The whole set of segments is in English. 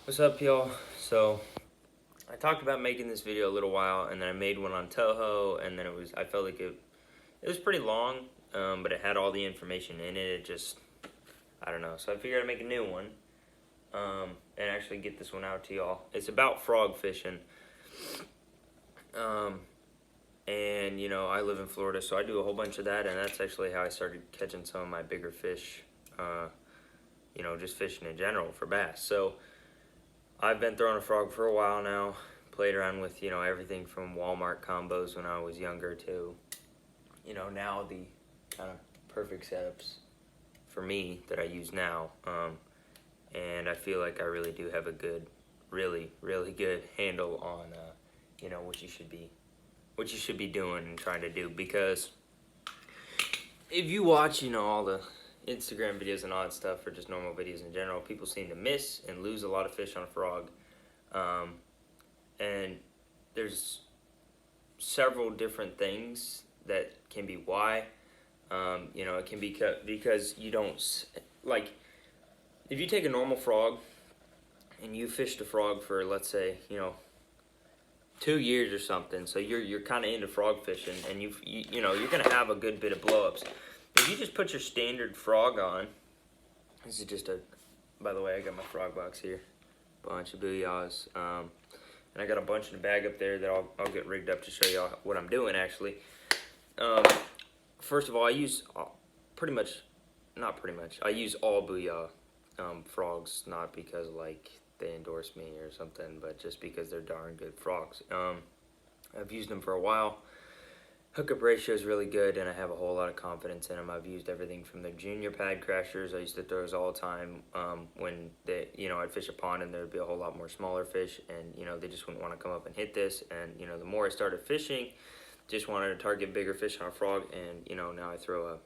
What's up, y'all? So I talked about making this video a little while, and then I made one on Toho, and then I felt like it was pretty long, but it had all the information in it. I don't know. So I figured I'd make a new one, and actually get this one out to y'all. It's about frog fishing, um, and I live in Florida, so I do a whole bunch of that, and that's actually how I started catching some of my bigger fish. Just fishing in general for bass. So I've been throwing a frog for a while now. Played around with, everything from Walmart combos when I was younger to, now the kind of perfect setups for me that I use now. And I feel like I really do have a good, really, really good handle on, what you should be doing and trying to do. Because if you watch, all the Instagram videos and all that stuff, or just normal videos in general, people seem to miss and lose a lot of fish on a frog. And there's several different things that can be why. It can be because you don't, like, if you take a normal frog and you fished a frog for, let's say, 2 years or something, so you're kind of into frog fishing, and you're gonna have a good bit of blowups. If you just put your standard frog on, this is just by the way, I got my frog box here, bunch of booyahs, and I got a bunch in the bag up there that I'll get rigged up to show y'all what I'm doing actually. First of all, I use I use all booyah frogs, not because like they endorse me or something, but just because they're darn good frogs. I've used them for a while. Hookup ratio is really good, and I have a whole lot of confidence in them. I've used everything from the junior pad crashers. I used to throw those all the time when I'd fish a pond and there'd be a whole lot more smaller fish, and they just wouldn't want to come up and hit this. And the more I started fishing, just wanted to target bigger fish on a frog, and now I throw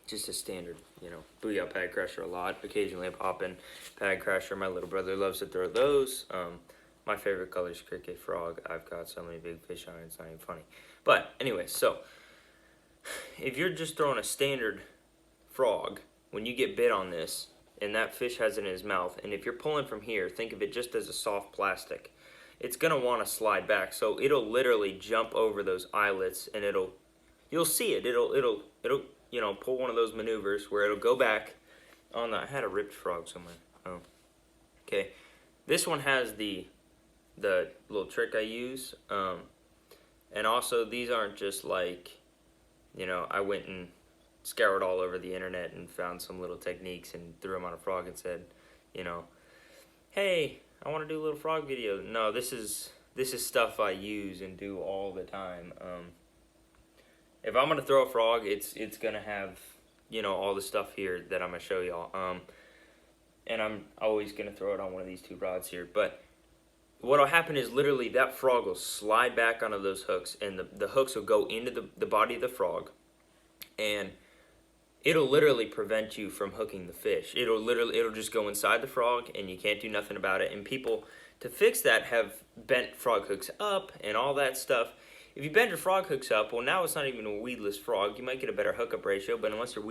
just a standard booyah pad crasher a lot. Occasionally I pop in pad crasher. My little brother loves to throw those. My favorite color is cricket frog. I've got so many big fish on it, it's not even funny. But anyway, so if you're just throwing a standard frog, when you get bit on this and that fish has it in his mouth, and if you're pulling from here, think of it just as a soft plastic. It's gonna want to slide back, so it'll literally jump over those eyelets, and you'll see it. It'll pull one of those maneuvers where it'll go back on the. I had a ripped frog somewhere. Oh, okay. This one has the little trick I use. And also, these aren't just like, I went and scoured all over the internet and found some little techniques and threw them on a frog and said, hey, I want to do a little frog video. No, this is stuff I use and do all the time. If I'm gonna throw a frog, it's gonna have all the stuff here that I'm gonna show y'all. And I'm always gonna throw it on one of these two rods here, but what'll happen is literally that frog will slide back onto those hooks, and the hooks will go into the body of the frog, and it'll literally prevent you from hooking the fish. It'll just go inside the frog, and you can't do nothing about it. And people, to fix that, have bent frog hooks up and all that stuff. If you bend your frog hooks up, well, now it's not even a weedless frog. You might get a better hookup ratio, but unless you're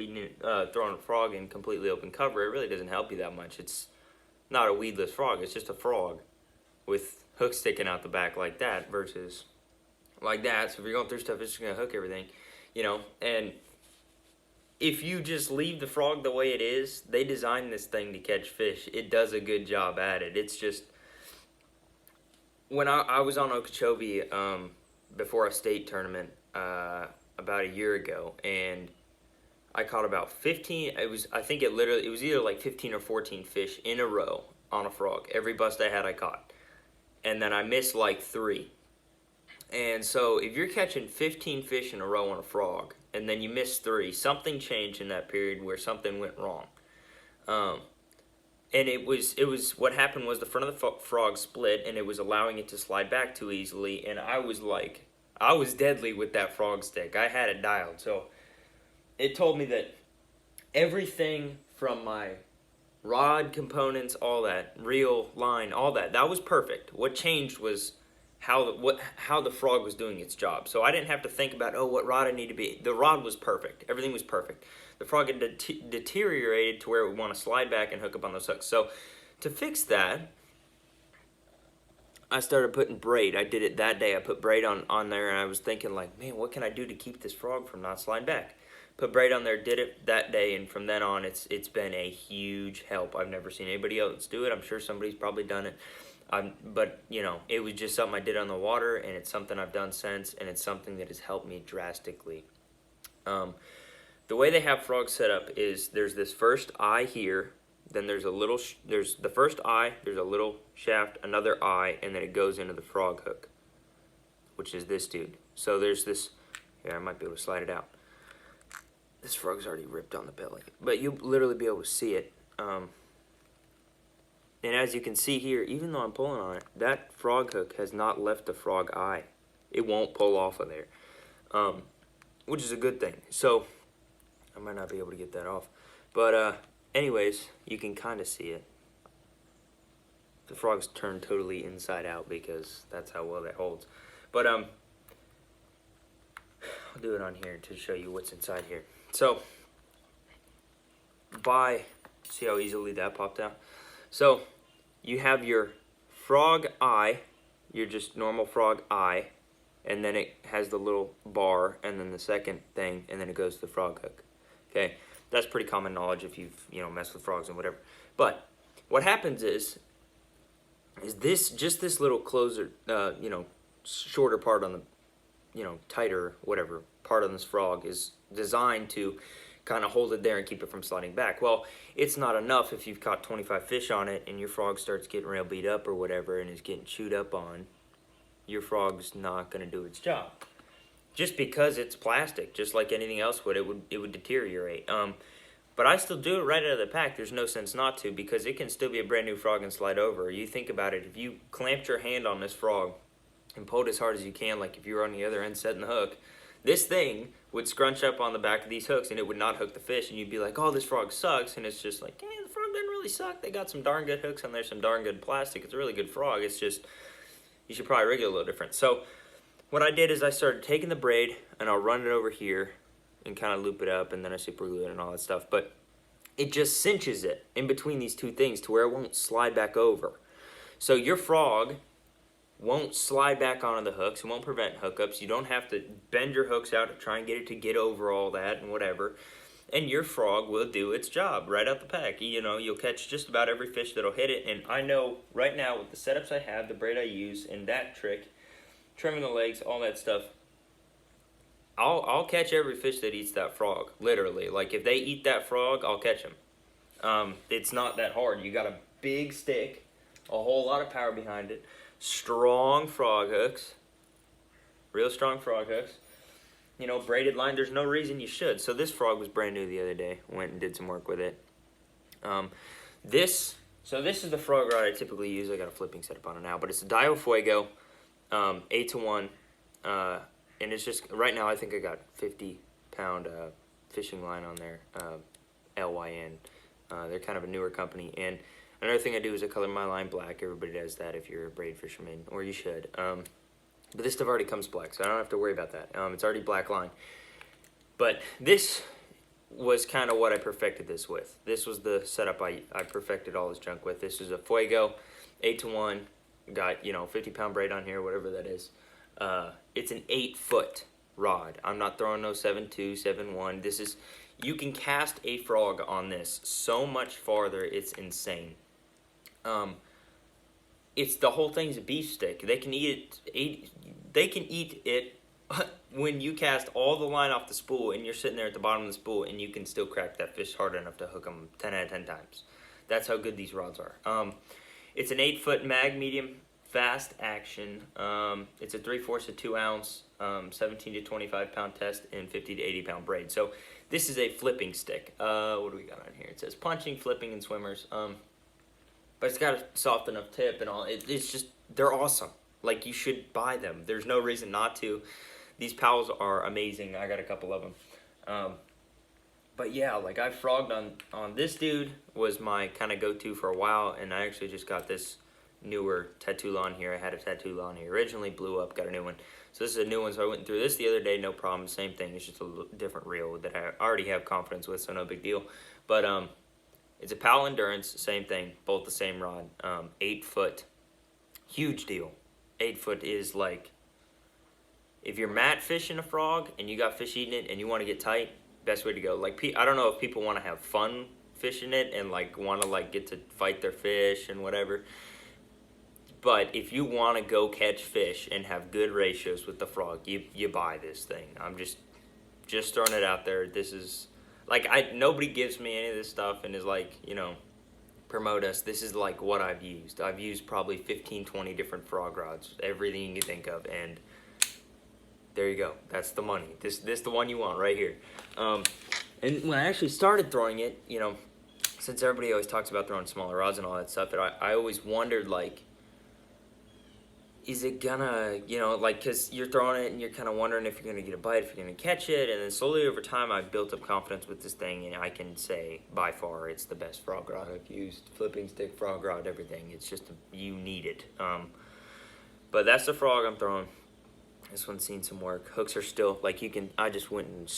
throwing a frog in completely open cover, it really doesn't help you that much. It's not a weedless frog. It's just a frog with hooks sticking out the back like that versus like that. So if you're going through stuff, it's just going to hook everything, and if you just leave the frog the way it is, they designed this thing to catch fish. It does a good job at it. It's just, when I was on Okeechobee before a state tournament about a year ago, and I caught about 15, it was either like 15 or 14 fish in a row on a frog. Every bust I had, I caught. And then I missed like 3. And so if you're catching 15 fish in a row on a frog, and then you miss 3, something changed in that period where something went wrong. And it was what happened was the front of the frog split, and it was allowing it to slide back too easily. And I was deadly with that frog stick. I had it dialed. So it told me that everything from my rod components, all that, reel, line, all that was perfect. What changed was how the frog was doing its job. So I didn't have to think about, what rod I need to be. The rod was perfect. Everything was perfect. The frog had deteriorated to where it would want to slide back and hook up on those hooks. So to fix that, I started putting braid. I did it that day. I put braid on there, and I was thinking like, man, what can I do to keep this frog from not sliding back? Put braid on there, did it that day, and from then on, it's been a huge help. I've never seen anybody else do it. I'm sure somebody's probably done it. But, you know, it was just something I did on the water, and it's something I've done since, and it's something that has helped me drastically. The way they have frogs set up is there's this first eye here, then there's a little, there's the first eye, there's a little shaft, another eye, and then it goes into the frog hook, which is this dude. So there's this, here, I might be able to slide it out. This frog's already ripped on the belly, but you'll literally be able to see it. And as you can see here, even though I'm pulling on it, that frog hook has not left the frog eye. It won't pull off of there, which is a good thing. So I might not be able to get that off. But anyways, you can kind of see it. The frog's turned totally inside out because that's how well that holds. But I'll do it on here to show you what's inside here. So, see how easily that popped out? So, you have your frog eye, your just normal frog eye, and then it has the little bar, and then the second thing, and then it goes to the frog hook. Okay, that's pretty common knowledge if you've, you know, messed with frogs and whatever. But what happens is this, just this little closer, you know, shorter part on the, you know, tighter, whatever, part on this frog is designed to kind of hold it there and keep it from sliding back. Well, it's not enough if you've caught 25 fish on it and your frog starts getting real beat up or whatever and is getting chewed up on. Your frog's not going to do its job. Just because it's plastic, just like anything else would, it would deteriorate. But I still do it right out of the pack. There's no sense not to, because it can still be a brand new frog and slide over. You think about it, if you clamped your hand on this frog and pulled as hard as you can, like if you were on the other end setting the hook, this thing would scrunch up on the back of these hooks and it would not hook the fish, and you'd be like, oh, this frog sucks. And it's just like, hey, the frog doesn't really suck. They got some darn good hooks on there, some darn good plastic. It's a really good frog. It's just, you should probably rig it a little different. So what I did is I started taking the braid and I'll run it over here and kind of loop it up, and then I super glue it and all that stuff. But it just cinches it in between these two things to where it won't slide back over. So your frog won't slide back onto the hooks. It won't prevent hookups. You don't have to bend your hooks out to try and get it to get over all that and whatever. And your frog will do its job right out the pack. You know, you'll catch just about every fish that'll hit it. And I know right now with the setups I have, the braid I use, and that trick, trimming the legs, all that stuff, I'll catch every fish that eats that frog, literally. Like, if they eat that frog, I'll catch them. It's not that hard. You got a big stick, a whole lot of power behind it, strong frog hooks, real strong frog hooks. You know, braided line, there's no reason you should. So this frog was brand new the other day. Went and did some work with it. This is the frog rod I typically use. I got a flipping setup on it now, but it's a Dio Fuego, 8-to-1. And it's just, right now I think I got 50-pound fishing line on there, LYN. They're kind of a newer company. And another thing I do is I color my line black. Everybody does that if you're a braid fisherman, or you should. But this stuff already comes black, so I don't have to worry about that. It's already black line. But this was kind of what I perfected this with. This was the setup I perfected all this junk with. This is a Fuego, 8-to-1. Got, you know, 50-pound braid on here, whatever that is. It's an 8-foot rod. I'm not throwing no 7.2, 7.1. This is, you can cast a frog on this so much farther, it's insane. It's, the whole thing's a beef stick. They can eat it when you cast all the line off the spool and you're sitting there at the bottom of the spool, and you can still crack that fish hard enough to hook them 10 out of 10 times. That's how good these rods are. It's an 8-foot mag medium, fast action. It's a 3/4 to 2 ounce, 17 to 25 pound test, and 50 to 80 pound braid. So this is a flipping stick. What do we got on here? It says punching, flipping, and swimmers. But it's got a soft enough tip and all. It's just, they're awesome. Like, you should buy them. There's no reason not to. These pals are amazing. I got a couple of them. But yeah, like, I frogged on this dude, was my kind of go-to for a while, and I actually just got this newer tattoo lawn here. I had a tattoo lawn here originally, blew up, got a new one. So this is a new one, so I went through this the other day, no problem, same thing. It's just a little different reel that I already have confidence with, so no big deal. But it's a PAL Endurance, same thing, both the same rod, 8 foot, huge deal. 8-foot is like, if you're mat fishing a frog and you got fish eating it and you want to get tight, best way to go. Like, I don't know if people want to have fun fishing it and like want to like get to fight their fish and whatever. But if you want to go catch fish and have good ratios with the frog, you buy this thing. I'm just throwing it out there. This is like, nobody gives me any of this stuff and is like, you know, promote us. This is like what I've used. I've used probably 15, 20 different frog rods, everything you can think of, and there you go. That's the money. This the one you want right here. And when I actually started throwing it, you know, since everybody always talks about throwing smaller rods and all that stuff, I always wondered, like, is it gonna, you know, like, because you're throwing it and you're kind of wondering if you're going to get a bite, if you're going to catch it, and then slowly over time I've built up confidence with this thing, and I can say by far it's the best frog rod I've used. Flipping stick, frog rod, everything. It's just, you need it. But that's the frog I'm throwing. This one's seen some work. Hooks are still, like, I just went and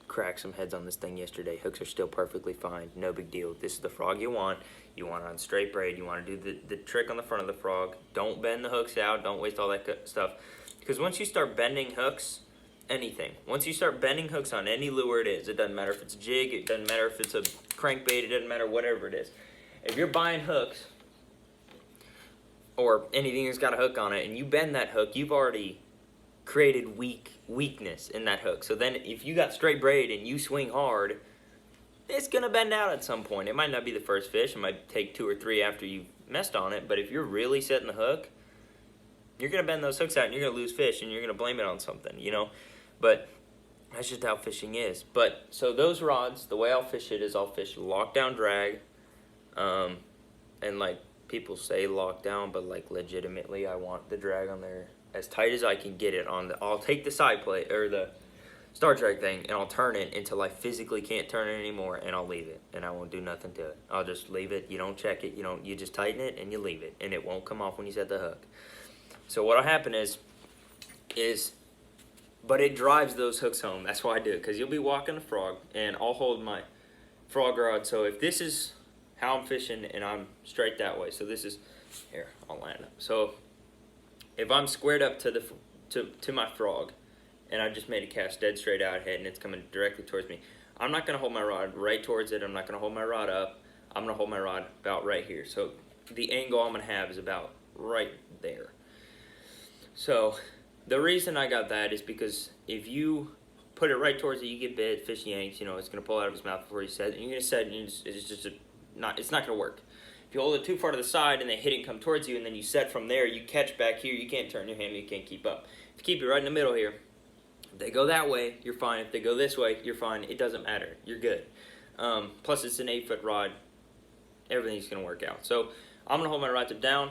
cracked some heads on this thing yesterday. Hooks are still perfectly fine. No big deal. This is the frog you want. You want it on straight braid. You want to do the trick on the front of the frog. Don't bend the hooks out. Don't waste all that stuff. Because once you start bending hooks, anything. Once you start bending hooks on any lure it is, it doesn't matter if it's a jig, it doesn't matter if it's a crankbait, it doesn't matter whatever it is. If you're buying hooks, or anything that's got a hook on it, and you bend that hook, you've already created weakness in that hook. So then if you got straight braid and you swing hard, it's going to bend out at some point. It might not be the first fish. It might take 2 or 3 after you've messed on it. But if you're really setting the hook, you're going to bend those hooks out and you're going to lose fish and you're going to blame it on something, you know. But that's just how fishing is. But so those rods, the way I'll fish it is I'll fish lockdown drag. And like people say lockdown, but like legitimately I want the drag on there as tight as I can get it on I'll take the side plate or the Star Trek thing and I'll turn it until I physically can't turn it anymore, and I'll leave it and I won't do nothing to it. I'll just leave it. You don't check it. You just tighten it and you leave it, and it won't come off when you set the hook. So what'll happen is but it drives those hooks home. That's why I do it, because you'll be walking a frog and I'll hold my frog rod. So if this is how I'm fishing and I'm straight that way, so this is here, I'll land up. So if I'm squared up to my frog and I just made a cast dead straight out ahead and it's coming directly towards me, I'm not going to hold my rod right towards it. I'm not going to hold my rod up. I'm going to hold my rod about right here. So the angle I'm going to have is about right there. So the reason I got that is because if you put it right towards it, you get bit, fish yanks, you know, it's going to pull out of his mouth before you set it. And you're going to set it and it's not going to work. If you hold it too far to the side and they hit it and come towards you and then you set from there, you catch back here, you can't turn your hand, you can't keep up. If you keep it right in the middle here, if they go that way, you're fine. If they go this way, you're fine. It doesn't matter. You're good. Plus, it's an 8-foot rod. Everything's going to work out. So I'm going to hold my rod tip down.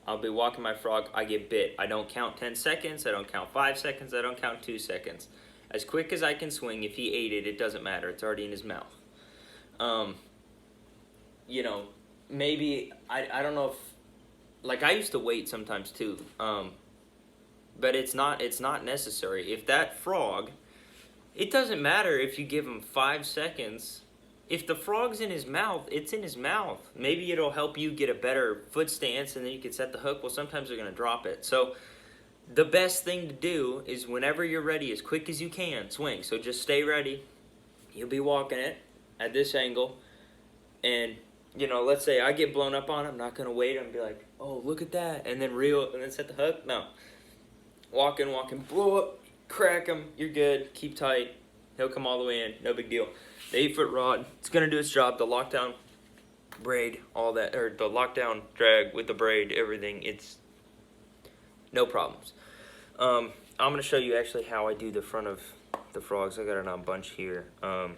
I'll be walking my frog. I get bit. I don't count 10 seconds. I don't count 5 seconds. I don't count 2 seconds. As quick as I can swing, if he ate it, it doesn't matter. It's already in his mouth. You know, maybe, I don't know if, like, I used to wait sometimes too, but it's not necessary. If that frog, it doesn't matter if you give him 5 seconds. If the frog's in his mouth, it's in his mouth. Maybe it'll help you get a better foot stance and then you can set the hook. Well, sometimes they're going to drop it. So the best thing to do is whenever you're ready, as quick as you can, swing. So just stay ready. You'll be walking it at this angle, and you know, let's say I get blown up on it, I'm not going to wait and be like, oh, look at that, and then reel, and then set the hook. No. Walking, blow up, crack him, you're good, keep tight, he'll come all the way in, no big deal. The 8-foot rod, it's going to do its job, the lockdown braid, all that, or the lockdown drag with the braid, everything, it's no problems. I'm going to show you actually how I do the front of the frogs. I got it on a bunch here. I'll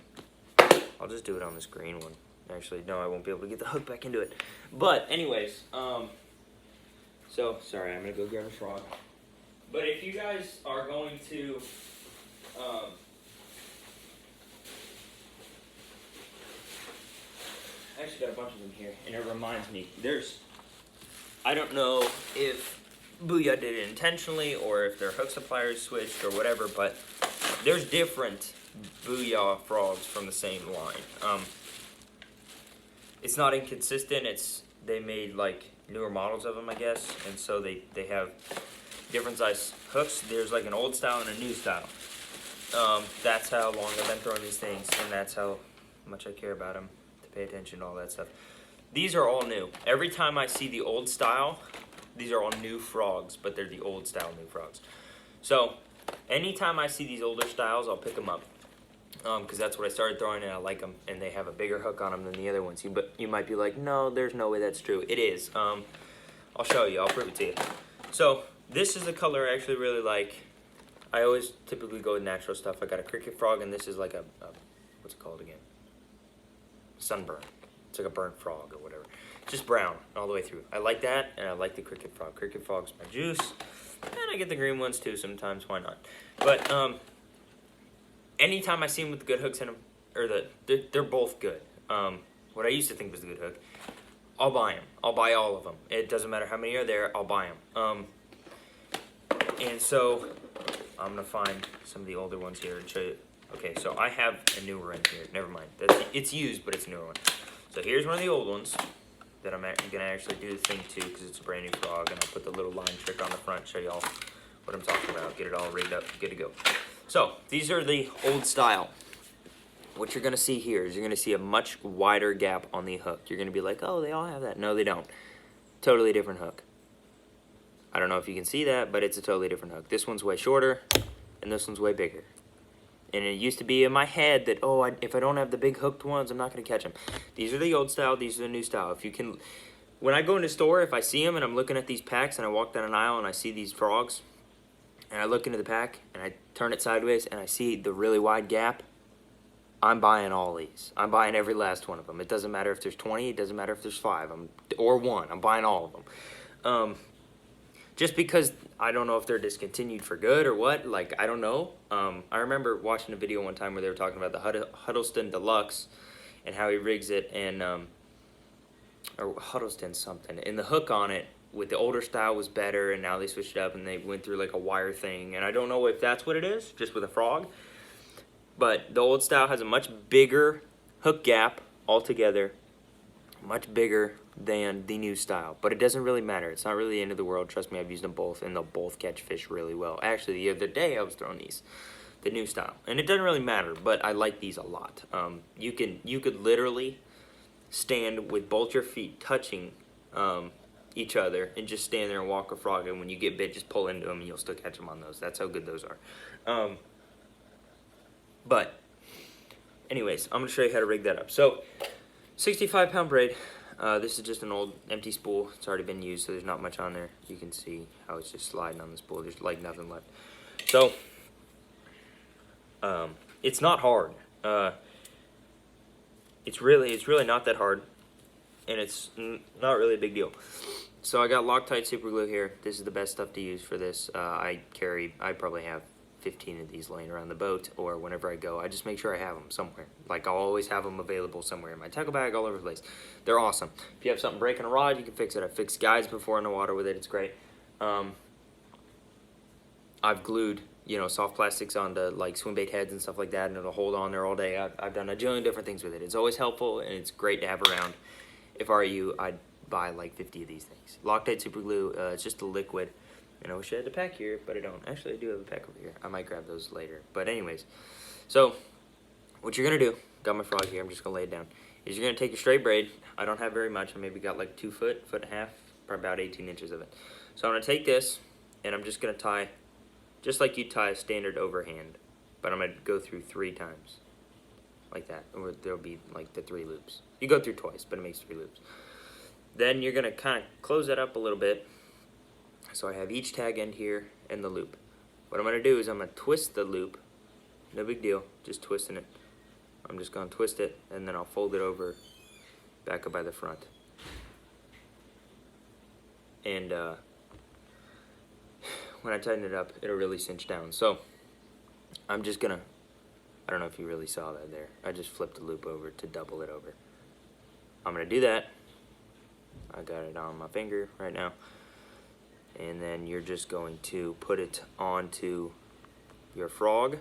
just do it on this green one. Actually, no, I won't be able to get the hook back into it. But anyways, so sorry, I'm gonna go grab a frog. But if you guys are going to, I actually got a bunch of them here, and it reminds me. I don't know if Booyah did it intentionally or if their hook suppliers switched or whatever, but there's different Booyah frogs from the same line. It's not inconsistent. They made like newer models of them, I guess, and so they have different size hooks. There's like an old style and a new style. That's how long I've been throwing these things, and that's how much I care about them, to pay attention to all that stuff. These are all new. Every time I see the old style, these are all new frogs, but they're the old style new frogs. So anytime I see these older styles, I'll pick them up, because that's what I started throwing, and I like them, and they have a bigger hook on them than the other ones. But you might be like, no, there's no way that's true. It is. I'll show you. I'll prove it to you. So this is a color I actually really like. I always typically go with natural stuff. I got a cricket frog, and this is like a what's it called again? Sunburn. It's like a burnt frog or whatever. Just brown all the way through. I like that, and I like the cricket frog. Cricket frog's my juice, and I get the green ones too sometimes. Why not? But anytime I see them with the good hooks in them, or they're both good. What I used to think was the good hook, I'll buy them. I'll buy all of them. It doesn't matter how many are there. I'll buy them. And so I'm gonna find some of the older ones here and show you. Okay, so I have a newer one here. Never mind. It's used, but it's a newer one. So here's one of the old ones that I'm gonna actually do the thing to, because it's a brand new frog, and I'll put the little line trick on the front, show y'all what I'm talking about, get it all rigged up, good to go. So these are the old style. What you're gonna see here is you're gonna see a much wider gap on the hook. You're gonna be like, oh, they all have that. No, they don't. Totally different hook. I don't know if you can see that, but it's a totally different hook. This one's way shorter, and this one's way bigger. And it used to be in my head that, oh, if I don't have the big hooked ones, I'm not going to catch them. These are the old style. These are the new style. If you can, when I go into the store, if I see them and I'm looking at these packs and I walk down an aisle and I see these frogs, and I look into the pack and I turn it sideways and I see the really wide gap, I'm buying all these. I'm buying every last one of them. It doesn't matter if there's 20. It doesn't matter if there's 5 or 1. I'm buying all of them. Just because I don't know if they're discontinued for good or what, like, I don't know. I remember watching a video one time where they were talking about the Huddleston Deluxe and how he rigs it, and or Huddleston something, and the hook on it with the older style was better, and now they switched it up and they went through like a wire thing, and I don't know if that's what it is, just with a frog. But the old style has a much bigger hook gap altogether, much bigger than the new style, but it doesn't really matter. It's not really the end of the world. Trust me, I've used them both, and they'll both catch fish really well. Actually, the other day I was throwing these, the new style, and it doesn't really matter, but I like these a lot. You could literally stand with both your feet touching each other and just stand there and walk a frog, and when you get bit, just pull into them and you'll still catch them on those. That's how good those are. But anyways, I'm gonna show you how to rig that up. So 65-pound braid. This is just an old empty spool. It's already been used, so there's not much on there. You can see how it's just sliding on the spool. There's like nothing left. So it's not hard. It's really not that hard, and it's not really a big deal. So I got Loctite super glue here. This is the best stuff to use for this. I probably have 15 of these laying around the boat, or whenever I go, I just make sure I have them somewhere. Like, I'll always have them available somewhere in my tackle bag, all over the place. They're awesome. If you have something breaking a rod, you can fix it. I've fixed guides before in the water with it. It's great. I've glued, soft plastics onto like swim bait heads and stuff like that, and it'll hold on there all day. I've done a jillion different things with it. It's always helpful, and it's great to have around. If I were you, I'd buy like 50 of these things. Loctite super glue, it's just a liquid. And I wish I had a pack here, but I don't. Actually, I do have a pack over here. I might grab those later. But anyways, so what you're going to do, got my frog here, I'm just going to lay it down, is you're going to take your straight braid. I don't have very much. I maybe got like 2 foot, foot and a half, probably about 18 inches of it. So I'm going to take this, and I'm just going to tie, just like you tie a standard overhand, but I'm going to go through 3 times, like that. Or there'll be like the 3 loops. You go through twice, but it makes 3 loops. Then you're going to kind of close that up a little bit. So I have each tag end here and the loop. What I'm going to do is I'm going to twist the loop. No big deal, just twisting it. I'm just going to twist it, and then I'll fold it over back up by the front. And when I tighten it up, it'll really cinch down. So I'm just going to, I don't know if you really saw that there. I just flipped the loop over to double it over. I'm going to do that. I got it on my finger right now. And then you're just going to put it onto your frog,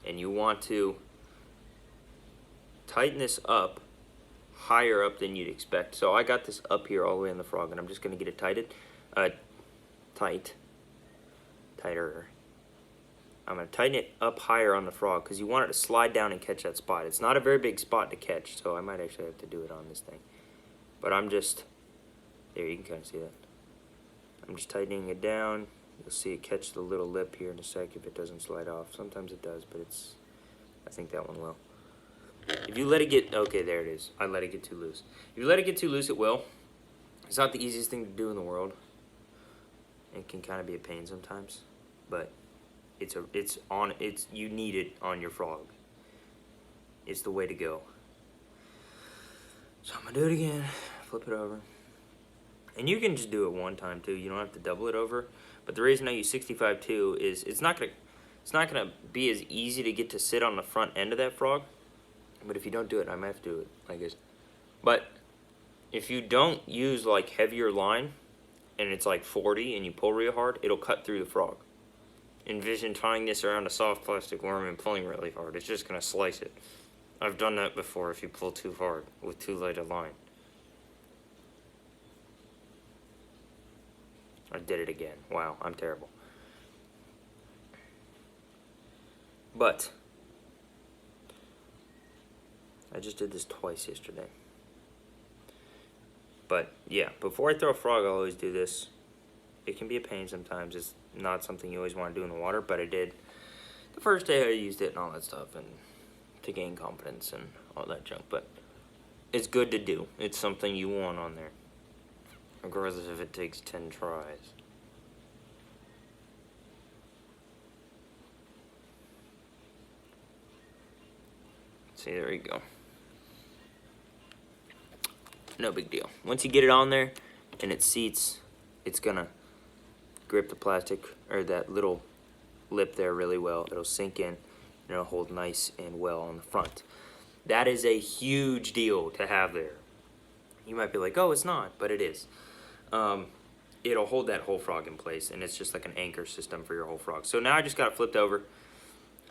and you want to tighten this up higher up than you'd expect. So I got this up here all the way on the frog, and I'm just going to get it tighter. I'm going to tighten it up higher on the frog because you want it to slide down and catch that spot. It's not a very big spot to catch, so I might actually have to do it on this thing. But I'm just, there, you can kind of see that. I'm just tightening it down. You'll see it catch the little lip here in a sec if it doesn't slide off. Sometimes it does, but I think that one will. If you let it get, okay, there it is. I let it get too loose. If you let it get too loose, it will. It's not the easiest thing to do in the world. It can kind of be a pain sometimes, but you need it on your frog. It's the way to go. So I'm gonna do it again. Flip it over, and you can just do it one time too. You don't have to double it over. But the reason I use 65-2 is it's not gonna be as easy to get to sit on the front end of that frog. But if you don't do it, I might have to do it like this. But if you don't use like heavier line, and it's like 40 and you pull real hard, it'll cut through the frog. Envision tying this around a soft plastic worm and pulling really hard. It's just going to slice it. I've done that before if you pull too hard with too light a line. I did it again. Wow, I'm terrible. But I just did this twice yesterday. But yeah, before I throw a frog, I'll always do this. It can be a pain sometimes. It's not something you always want to do in the water, but I did the first day I used it and all that stuff, and to gain confidence and all that junk. But it's good to do. It's something you want on there, regardless if it takes 10 tries. See, there you go. No big deal. Once you get it on there and it seats, it's gonna grip the plastic or that little lip there really well. It'll sink in and it'll hold nice and well on the front. That is a huge deal to have there. You might be like, oh, it's not, but it is. It'll hold that whole frog in place, and it's just like an anchor system for your whole frog. So now I just got it flipped over.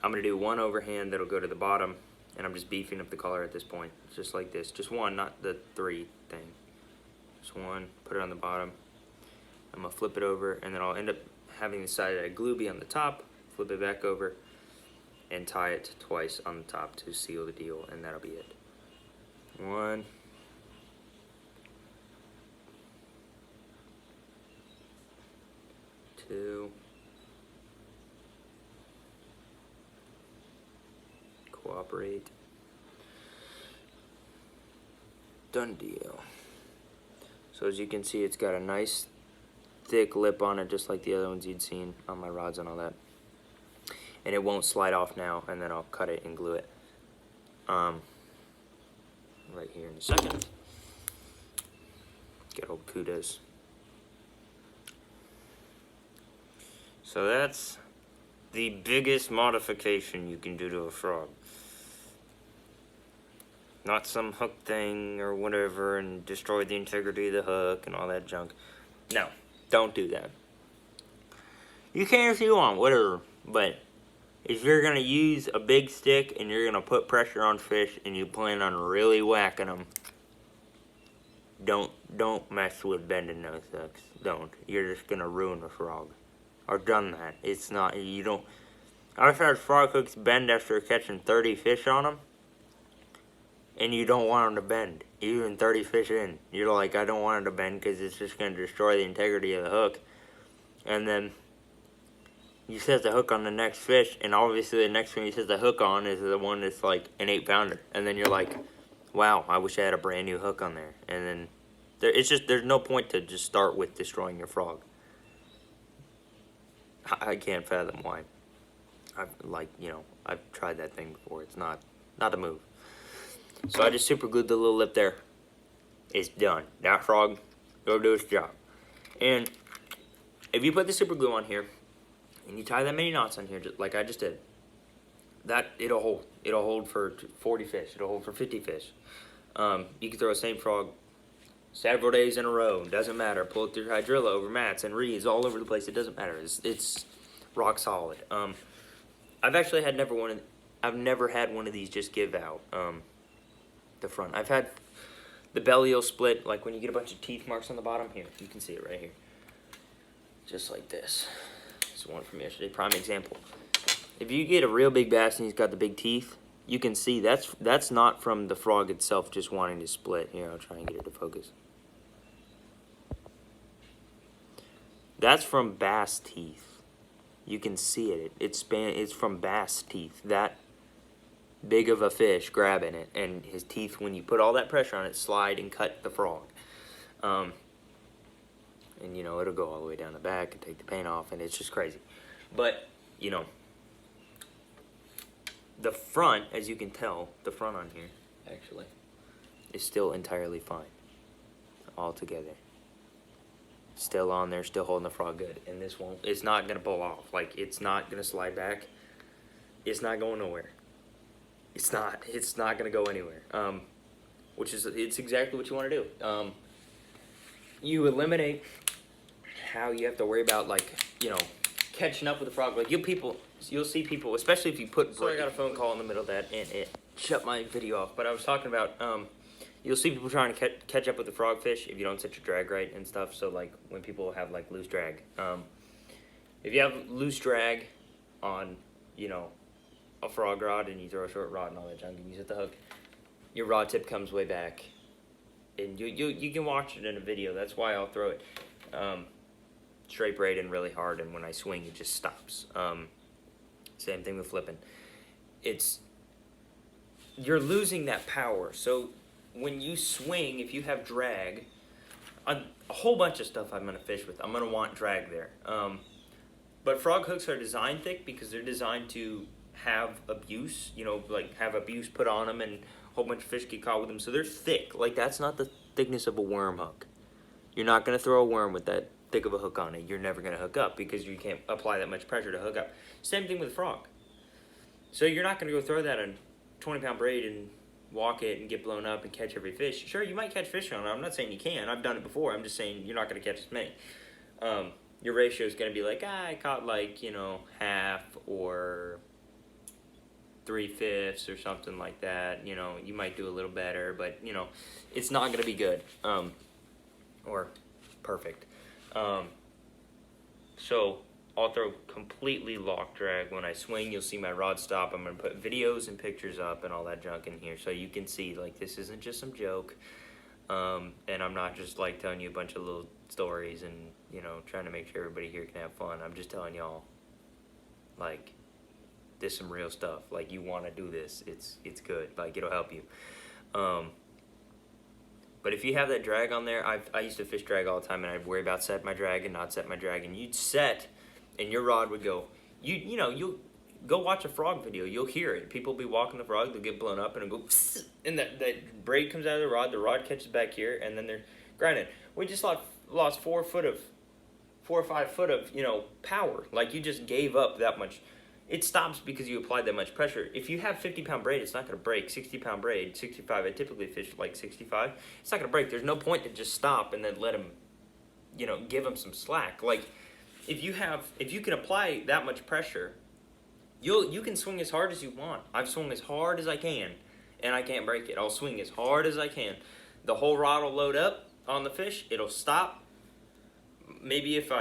I'm gonna do one overhand that'll go to the bottom, and I'm just beefing up the collar at this point, just like this. Just one, not the 3 thing. Just one, put it on the bottom. I'm gonna flip it over, and then I'll end up having the side that I glue be on the top, flip it back over, and tie it twice on the top to seal the deal, and that'll be it. 1, 2, cooperate. Done deal. So as you can see, it's got a nice thick lip on it, just like the other ones you'd seen on my rods and all that. And it won't slide off now, and then I'll cut it and glue it right here in a second. Get old kudos. So that's the biggest modification you can do to a frog. Not some hook thing or whatever and destroy the integrity of the hook and all that junk. No, don't do that. You can if you want, whatever. But if you're going to use a big stick and you're going to put pressure on fish and you plan on really whacking them, don't mess with bending those hooks. Don't. You're just going to ruin a frog. I've done that. It's not, you don't. I've had frog hooks bend after catching 30 fish on them. And you don't want them to bend, even 30 fish in. You're like, I don't want them to bend because it's just going to destroy the integrity of the hook. And then you set the hook on the next fish, and obviously the next one you set the hook on is the one that's like an 8-pounder. And then you're like, wow, I wish I had a brand new hook on there. And then there's no point to just start with destroying your frog. I can't fathom why. I've tried that thing before. It's not a move. So I just super glued the little lip there. It's done. That frog, go do its job. And if you put the super glue on here, and you tie that many knots on here, just like I just did, that it'll hold. It'll hold for 40 fish. It'll hold for 50 fish. You can throw the same frog several days in a row. Doesn't matter. Pull it through hydrilla over mats and reeds all over the place. It doesn't matter. It's rock solid. I've actually I've never had one of these just give out. The front. I've had The belly will split, like when you get a bunch of teeth marks on the bottom. Here, you can see it right here. Just like this. This is one from yesterday, prime example. If you get a real big bass and he's got the big teeth, you can see that's not from the frog itself just wanting to split. Here, I'll try and get it to focus. That's from bass teeth. You can see it. It's from bass teeth. That big of a fish grabbing it, and his teeth, when you put all that pressure on it, slide and cut the frog. And you know, it'll go all the way down the back and take the paint off, and it's just crazy. But you know, the front, as you can tell, the front on here actually is still entirely fine, all together. Still on there, still holding the frog good, and this won't. It's not gonna pull off. Like, it's not gonna slide back. It's not going nowhere. It's not. It's not gonna go anywhere. It's exactly what you want to do. You eliminate how you have to worry about, like, you know, catching up with the frog. Like, you'll see people, especially if you put. So I got a phone call in the middle of that, and it shut my video off. But I was talking about you'll see people trying to catch up with the frogfish if you don't set your drag right and stuff. So like when people have like loose drag, if you have loose drag on, you know, a frog rod and you throw a short rod and all that junk and you set the hook, your rod tip comes way back, and you can watch it in a video. That's why I'll throw it straight braid and really hard, and when I swing it just stops. Same thing with flipping. You're losing that power. So when you swing, if you have drag, a whole bunch of stuff I'm going to fish with, I'm going to want drag there. But frog hooks are designed thick because they're designed to have abuse, you know, like have abuse put on them, and a whole bunch of fish get caught with them. So they're thick. Like, that's not the thickness of a worm hook. You're not going to throw a worm with that thick of a hook on it. You're never going to hook up because you can't apply that much pressure to hook up. Same thing with frog. So you're not going to go throw that on 20-pound braid and walk it and get blown up and catch every fish. Sure, you might catch fish on it. I'm not saying you can. I've done it before. I'm just saying you're not going to catch as many. Your ratio is going to be like, I caught like, you know, half or 3/5 or something like that. You know, you might do a little better, but, you know, it's not going to be good or perfect. So I'll throw completely lock drag. When I swing, you'll see my rod stop. I'm going to put videos and pictures up and all that junk in here so you can see, like, this isn't just some joke. And I'm not just, like, telling you a bunch of little stories and, you know, trying to make sure everybody here can have fun. I'm just telling y'all, like, this is some real stuff. Like, you want to do this. It's good. Like, it'll help you. But if you have that drag on there, I used to fish drag all the time, and I'd worry about set my drag and not set my drag. And you'd set, and your rod would go. You know, you'll go watch a frog video. You'll hear it. People will be walking the frog. They'll get blown up, and it'll go, and that braid comes out of the rod. The rod catches back here, and then they're grinding. We just lost 4 or 5 foot of, you know, power. Like, you just gave up that much. It stops because you applied that much pressure. If you have 50-pound braid, it's not going to break. 60-pound braid, 65. I typically fish like 65. It's not going to break. There's no point to just stop and then let him, you know, give him some slack. Like, if you can apply that much pressure, you can swing as hard as you want. I've swung as hard as I can, and I can't break it. I'll swing as hard as I can. The whole rod will load up on the fish. It'll stop. Maybe if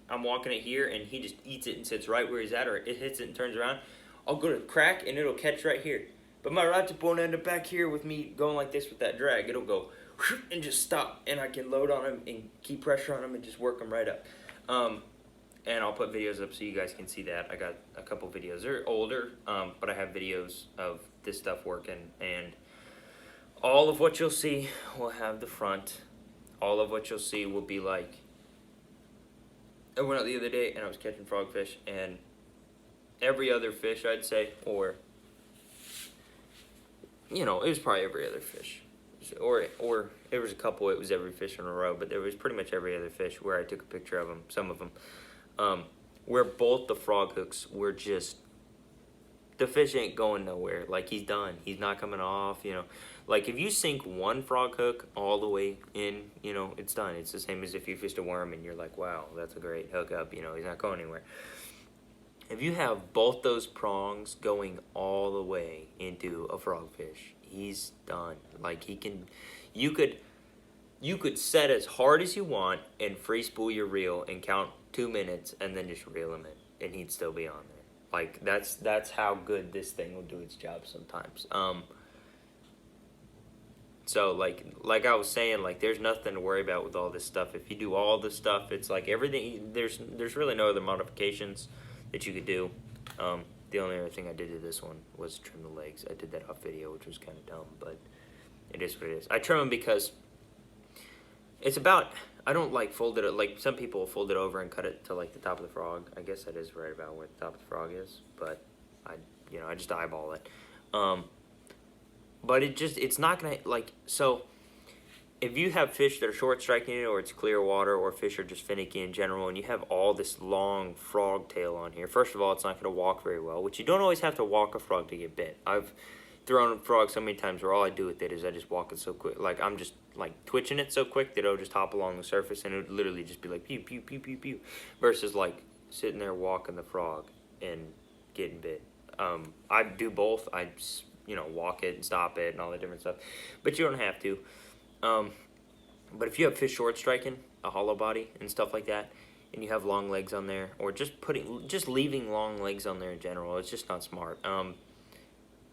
I'm walking it here and he just eats it and sits right where he's at, or it hits it and turns around, I'll go to crack and it'll catch right here. But my rod tip won't end up back here with me going like this with that drag. It'll go and just stop, and I can load on him and keep pressure on him and just work him right up. And I'll put videos up so you guys can see that. I got a couple videos. They're older, but I have videos of this stuff working. And all of what you'll see will have the front. All of what you'll see will be like, I went out the other day and I was catching frogfish, and every other fish, I'd say, or, you know, it was probably every other fish. Or there was a couple, it was every fish in a row, but there was pretty much every other fish where I took a picture of them, some of them, where both the frog hooks were just, the fish ain't going nowhere. Like, he's done. He's not coming off, you know. Like, if you sink one frog hook all the way in, you know, it's done. It's the same as if you fished a worm and you're like, wow, that's a great hookup, you know, he's not going anywhere. If you have both those prongs going all the way into a frogfish, he's done. Like, you you could set as hard as you want and free spool your reel and count 2 minutes and then just reel him in and he'd still be on there. Like that's how good this thing will do its job sometimes. So like I was saying, like there's nothing to worry about with all this stuff. If you do all this stuff, it's like everything. There's really no other modifications that you could do. The only other thing I did to this one was trim the legs. I did that off video, which was kind of dumb, but it is what it is. I trim them because it's about. I don't like fold it like some people fold it over and cut it to like the top of the frog. I guess that is right about where the top of the frog is, but I just eyeball it. But it's not gonna, like, so if you have fish that are short striking it, or it's clear water, or fish are just finicky in general, and you have all this long frog tail on here, first of all, it's not gonna walk very well, which you don't always have to walk a frog to get bit. I've thrown a frog so many times where all I do with it is I just walk it so quick, like I'm just like twitching it so quick that it'll just hop along the surface and it would literally just be like pew pew pew pew pew, versus like sitting there walking the frog and getting bit. I do both. I walk it and stop it and all that different stuff, but you don't have to. But if you have fish short striking, a hollow body and stuff like that, and you have long legs on there, or just leaving long legs on there in general, it's just not smart.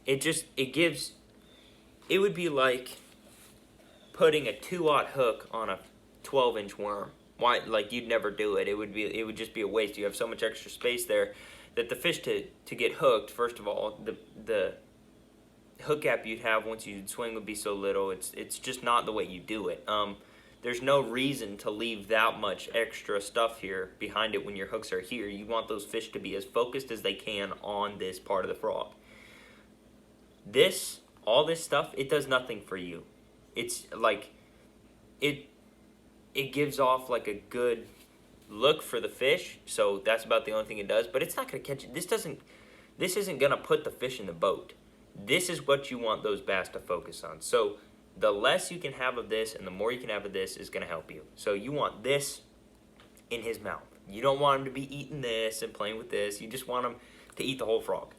It would be like putting a 2/0 hook on a 12-inch worm. Why? Like, you'd never do it. It would just be a waste. You have so much extra space there that the fish to get hooked, first of all, the hook gap you'd have once you swing would be so little. It's just not the way you do it. There's no reason to leave that much extra stuff here behind it when your hooks are here. You want those fish to be as focused as they can on this part of the frog. All this stuff, it does nothing for you. It's like it gives off like a good look for the fish, so that's about the only thing it does, but it's not going to catch it. This isn't going to put the fish in the boat. This is what you want those bass to focus on. So the less you can have of this and the more you can have of this is going to help you. So you want this in his mouth. You don't want him to be eating this and playing with this. You just want him to eat the whole frog.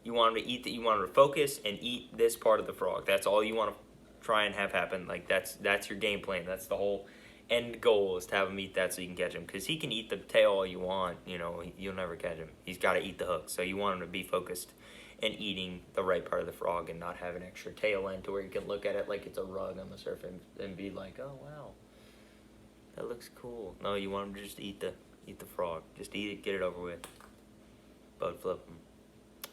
You want him to eat you want him to focus and eat this part of the frog. That's all you want to try and have happen. Like that's your game plan. That's the whole end goal, is to have him eat that so you can catch him. Because he can eat the tail all you want, you'll never catch him. He's got to eat the hook. So you want him to be focused and eating the right part of the frog and not have an extra tail end to where you can look at it like it's a rug on the surface and be like, oh wow, that looks cool. No, you want him to just eat the frog. Just eat it, get it over with. Boat flip him.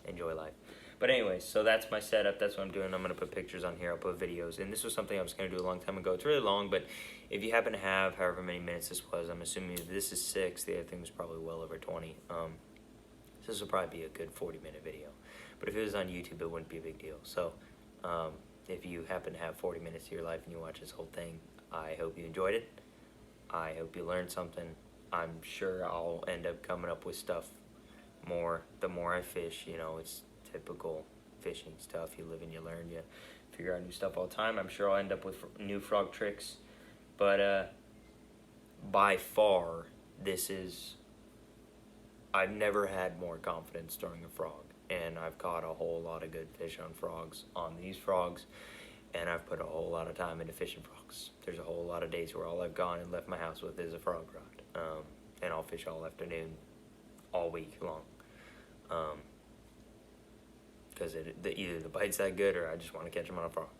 Enjoy life. But anyways, so that's my setup. That's what I'm doing. I'm going to put pictures on here. I'll put videos. And this was something I was going to do a long time ago. It's really long, but if you happen to have however many minutes this was, I'm assuming this is 6. The other thing was probably well over 20. This will probably be a good 40-minute video. But if it was on YouTube, it wouldn't be a big deal. So if you happen to have 40 minutes of your life and you watch this whole thing, I hope you enjoyed it. I hope you learned something. I'm sure I'll end up coming up with stuff more the more I fish. It's typical fishing stuff. You live and you learn. You figure out new stuff all the time. I'm sure I'll end up with new frog tricks. But by far, I've never had more confidence throwing a frog. And I've caught a whole lot of good fish on frogs, on these frogs. And I've put a whole lot of time into fishing frogs. There's a whole lot of days where all I've gone and left my house with is a frog rod. And I'll fish all afternoon, all week long. Because either the bite's that good or I just want to catch them on a frog.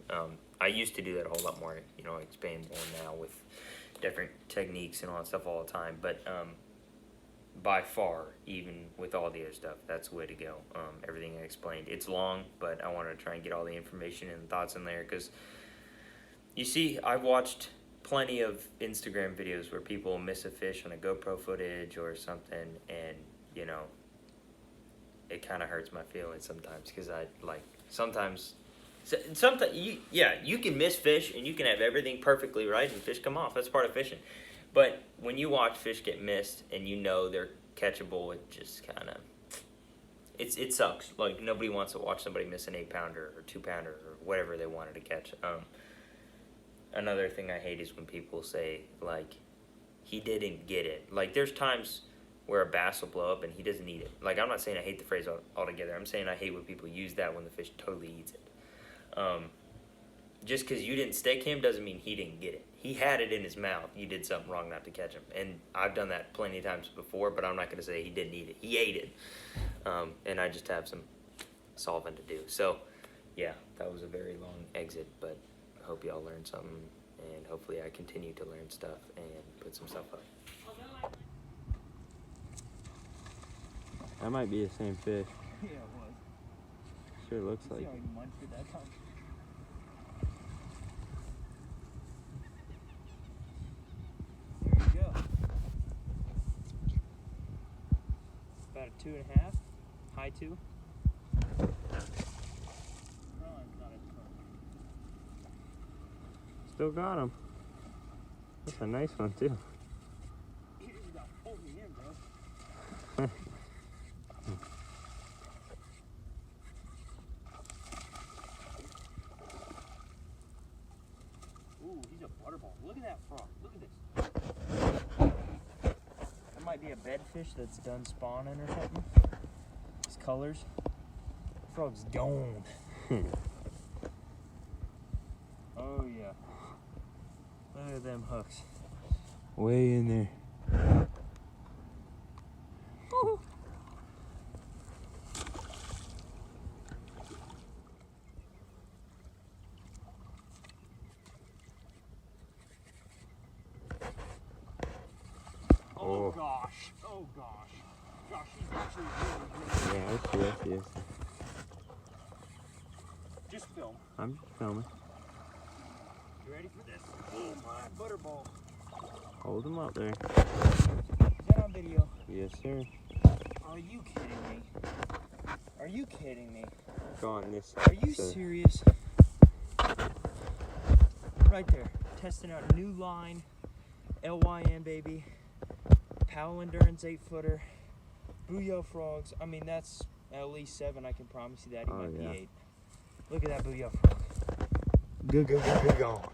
I used to do that a whole lot more. I expand more now with different techniques and all that stuff all the time. But by far, even with all the other stuff, that's the way to go. Everything I explained. It's long, but I want to try and get all the information and thoughts in there. Because, you see, I've watched plenty of Instagram videos where people miss a fish on a GoPro footage or something, and, it kind of hurts my feelings sometimes, because sometimes you can miss fish and you can have everything perfectly right and fish come off. That's part of fishing. But when you watch fish get missed and they're catchable, it just kind of, it sucks. Like, nobody wants to watch somebody miss an 8-pounder or 2-pounder or whatever they wanted to catch. Another thing I hate is when people say, like, he didn't get it. Like, there's times where a bass will blow up and he doesn't eat it. Like, I'm not saying I hate the phrase altogether. I'm saying I hate when people use that when the fish totally eats it. just because you didn't stick him doesn't mean he didn't get it. He had it in his mouth. You did something wrong not to catch him. And I've done that plenty of times before, but I'm not going to say he didn't eat it. He ate it. And I just have some solving to do. So, yeah, that was a very long exit, but I hope y'all learned something, and hopefully I continue to learn stuff and put some stuff up. That might be the same fish. Yeah, it was. Sure looks like. See how he munched it that time? There you go. About a 2.5, high 2. Still got him. That's a nice one too. You just got pulled me in, bro. Ooh, he's a butterball. Look at that frog. Look at this. That might be a bedfish that's done spawning or something. His colors. The frog's gone. Oh yeah. Look at them hooks. Way in there. Ooh. Oh gosh. Oh gosh. Gosh, he's actually really Yeah, I see, I see, I see. Just film. I'm filming. You ready for this? Oh my butterball. Hold him up there. Is that on video? Yes, sir. Are you kidding me? Are you kidding me? Go on this Are side. you sir. serious? Right there. Testing out a new line. LYN, baby. Powell Endurance 8-footer. Booyah frogs. I mean, that's at least 7. I can promise you that. He Oh, might yeah. be 8. Look at that booyah frog. Good, good, good, good, gone.